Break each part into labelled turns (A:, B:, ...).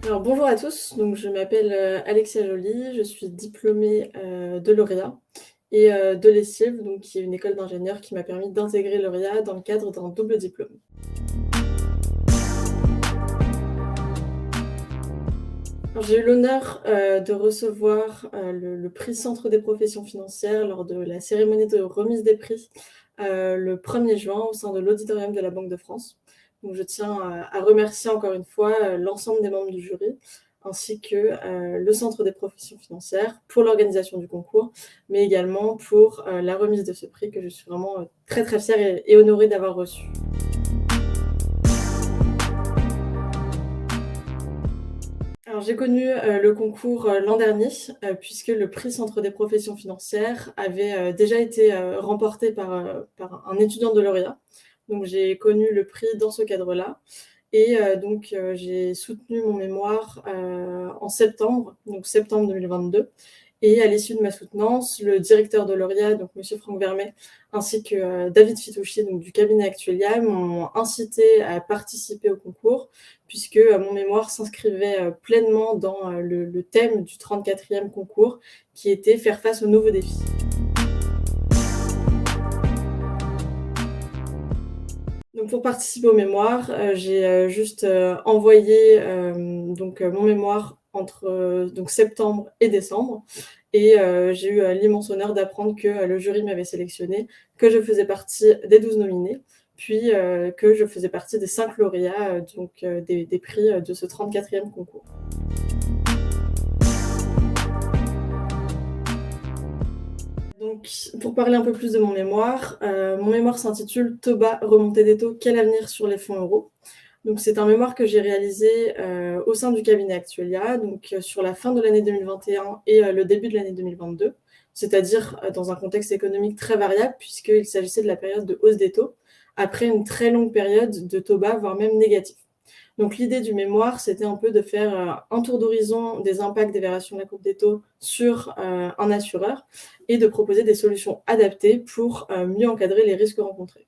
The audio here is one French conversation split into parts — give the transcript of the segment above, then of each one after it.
A: Alors bonjour à tous, donc je m'appelle, Alexia Joly, je suis diplômée, de Lauréat et de l'ESSIV, donc qui est une école d'ingénieurs qui m'a permis d'intégrer Lauréat dans le cadre d'un double diplôme. Alors j'ai eu l'honneur, de recevoir, le prix Centre des professions financières lors de la cérémonie de remise des prix, le 1er juin au sein de l'auditorium de la Banque de France. Donc je tiens à remercier encore une fois, l'ensemble des membres du jury, ainsi que, le Centre des professions financières pour l'organisation du concours, mais également pour, la remise de ce prix que je suis vraiment, très, très fière et honorée d'avoir reçu. Alors j'ai connu, le concours, l'an dernier, puisque le prix Centre des professions financières avait, déjà été, remporté par un étudiant de Lauréat. Donc j'ai connu le prix dans ce cadre-là et j'ai soutenu mon mémoire, en septembre, donc septembre 2022 et à l'issue de ma soutenance, le directeur de Lauréat, donc monsieur Franck Vermet, ainsi que, David Fitouchi, donc du cabinet Actuelia, m'ont incité à participer au concours puisque, mon mémoire s'inscrivait, pleinement dans, le thème du 34e concours qui était: «Faire face aux nouveaux défis». Donc pour participer au mémoire, j'ai, juste, envoyé, mon mémoire entre, donc septembre et décembre et j'ai eu, l'immense honneur d'apprendre que, le jury m'avait sélectionnée, que je faisais partie des 12 nominés, puis, que je faisais partie des 5 lauréats, des prix, de ce 34e concours. Donc, pour parler un peu plus de mon mémoire s'intitule «Toba, remontée des taux, quel avenir sur les fonds euros?». Donc c'est un mémoire que j'ai réalisé, au sein du cabinet Actuelia, sur la fin de l'année 2021 et le début de l'année 2022. C'est-à-dire, dans un contexte économique très variable puisqu'il s'agissait de la période de hausse des taux, après une très longue période de taux bas, voire même négatifs. Donc l'idée du mémoire, c'était un peu de faire, un tour d'horizon des impacts des variations de la courbe des taux sur, un assureur et de proposer des solutions adaptées pour, mieux encadrer les risques rencontrés.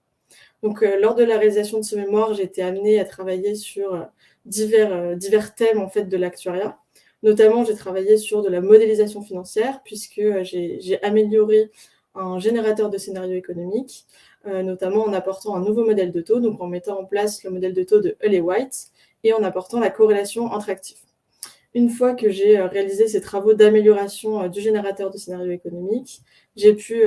A: Donc, lors de la réalisation de ce mémoire, j'ai été amenée à travailler sur, divers thèmes, en fait, de l'actuariat. Notamment, j'ai travaillé sur de la modélisation financière puisque, j'ai amélioré un générateur de scénarios économiques, notamment en apportant un nouveau modèle de taux, donc en mettant en place le modèle de taux de Hull et White et en apportant la corrélation entre actifs. Une fois que j'ai, réalisé ces travaux d'amélioration, du générateur de scénarios économiques, j'ai pu,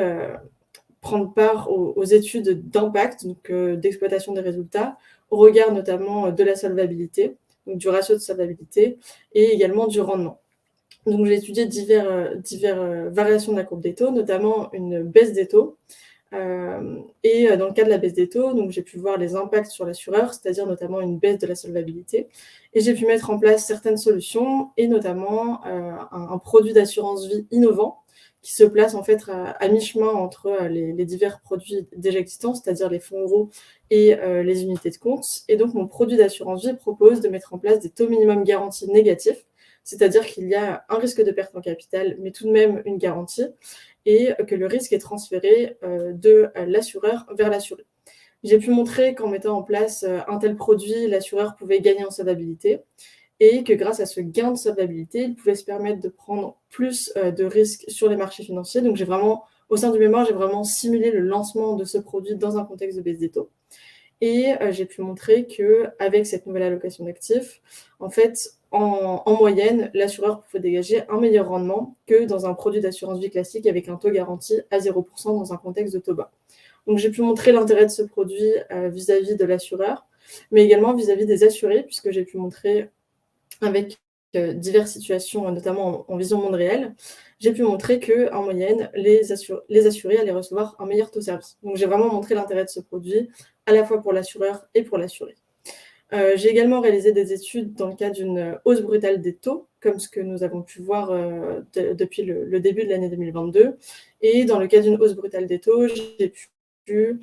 A: prendre part aux études d'impact, d'exploitation des résultats, au regard notamment, de la solvabilité, donc du ratio de solvabilité et également du rendement. Donc j'ai étudié variations de la courbe des taux, notamment une baisse des taux, dans le cas de la baisse des taux, donc j'ai pu voir les impacts sur l'assureur, c'est-à-dire notamment une baisse de la solvabilité et j'ai pu mettre en place certaines solutions et notamment, un produit d'assurance vie innovant qui se place en fait à mi-chemin entre, les divers produits déjà existants, c'est-à-dire les fonds euros et les unités de compte et donc mon produit d'assurance vie propose de mettre en place des taux minimum garantis négatifs, c'est-à-dire qu'il y a un risque de perte en capital, mais tout de même une garantie et que le risque est transféré, de l'assureur vers l'assuré. J'ai pu montrer qu'en mettant en place, un tel produit, l'assureur pouvait gagner en solvabilité et que grâce à ce gain de solvabilité, il pouvait se permettre de prendre plus, de risques sur les marchés financiers. Donc j'ai vraiment au sein du mémoire, j'ai vraiment simulé le lancement de ce produit dans un contexte de baisse des taux et j'ai pu montrer qu'avec cette nouvelle allocation d'actifs, en fait, en moyenne, l'assureur pouvait dégager un meilleur rendement que dans un produit d'assurance vie classique avec un taux garanti à 0 dans un contexte de taux bas. Donc j'ai pu montrer l'intérêt de ce produit, vis-à-vis de l'assureur, mais également vis-à-vis des assurés puisque j'ai pu montrer avec, diverses situations, notamment en vision monde réel, j'ai pu montrer qu'en moyenne, les assurés allaient recevoir un meilleur taux service. Donc j'ai vraiment montré l'intérêt de ce produit, à la fois pour l'assureur et pour l'assuré. J'ai également réalisé des études dans le cadre d'une hausse brutale des taux, comme ce que nous avons pu voir, depuis le début de l'année 2022 et dans le cas d'une hausse brutale des taux, j'ai pu,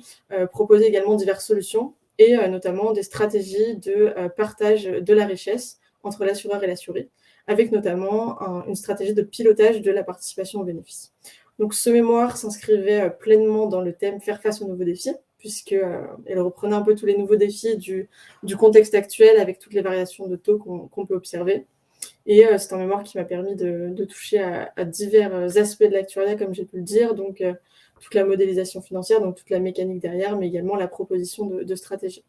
A: proposer également diverses solutions et notamment des stratégies de, partage de la richesse entre l'assureur et l'assuré, avec notamment une stratégie de pilotage de la participation aux bénéfices. Donc ce mémoire s'inscrivait, pleinement dans le thème «Faire face aux nouveaux défis» puisque, elle reprenait un peu tous les nouveaux défis du contexte actuel avec toutes les variations de taux qu'on peut observer. Et c'est un mémoire qui m'a permis de toucher à divers aspects de l'actuariat, comme j'ai pu le dire, donc toute la modélisation financière, donc toute la mécanique derrière, mais également la proposition de stratégie.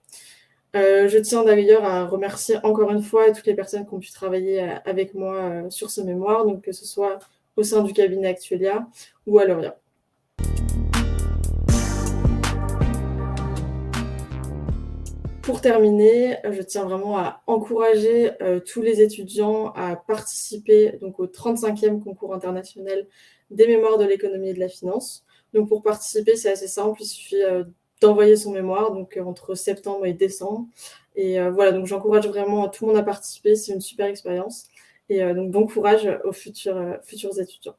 A: Je tiens d'ailleurs à remercier encore une fois toutes les personnes qui ont pu travailler avec moi sur ce mémoire, donc que ce soit au sein du cabinet Actuelia ou à L'Oréal. Pour terminer, je tiens vraiment à encourager tous les étudiants à participer donc, au 35e concours international des mémoires de l'économie et de la finance. Donc pour participer, c'est assez simple, il suffit d'envoyer son mémoire donc, entre septembre et décembre. Et voilà, donc j'encourage vraiment tout le monde à participer, c'est une super expérience. Et donc bon courage aux futurs étudiants.